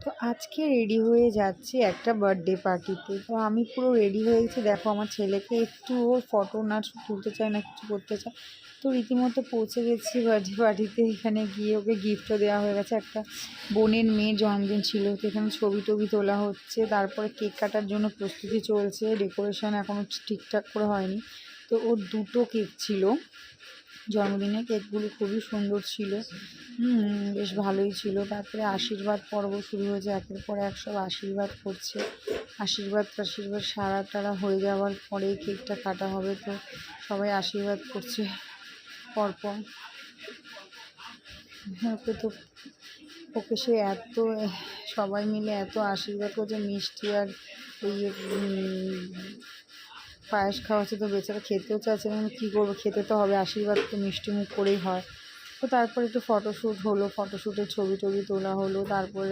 তো আজকে রেডি হয়ে যাচ্ছি একটা বার্থডে পার্টিতে। তো আমি পুরো রেডি হয়ে গেছি, দেখো আমার ছেলেকে একটু ও ফটো না তুলতে চায় না কিছু করতে চায়। তো রীতিমতো পৌঁছে গেছি বার্থডে পার্টিতে। এখানে গিয়ে ওকে গিফটও দেওয়া হয়ে গেছে, একটা বোনের মেয়ের জন্মদিন ছিল, তো এখানে ছবি টবি তোলা হচ্ছে। তারপরে কেক কাটার জন্য প্রস্তুতি চলছে, ডেকোরেশন এখনও ঠিকঠাক করে হয়নি। তো ওর দুটো কেক ছিল জন্মদিনে, কেকগুলো খুবই সুন্দর ছিল, বেশ ভালোই ছিল। তারপরে আশীর্বাদ পর্ব শুরু হয়েছে, একের পর এক সব আশীর্বাদ করছে। আশীর্বাদ সারা টারা হয়ে যাওয়ার পরেই কেকটা কাটা হবে। তো সবাই আশীর্বাদ করছে পরপর। ওকে সে এত সবাই মিলে এত আশীর্বাদ করছে, মিষ্টি আর ওই পায়েস খাওয়াচ্ছে। তো বেচারা খেতেও চাচ্ছে না, কী করবো, খেতে তো হবে, আশীর্বাদ তো মিষ্টি মুখ করেই হয়। তো তারপর একটু ফটোশ্যুট হলো, ফটোশ্যুটের ছবি টবি তোলা হলো। তারপর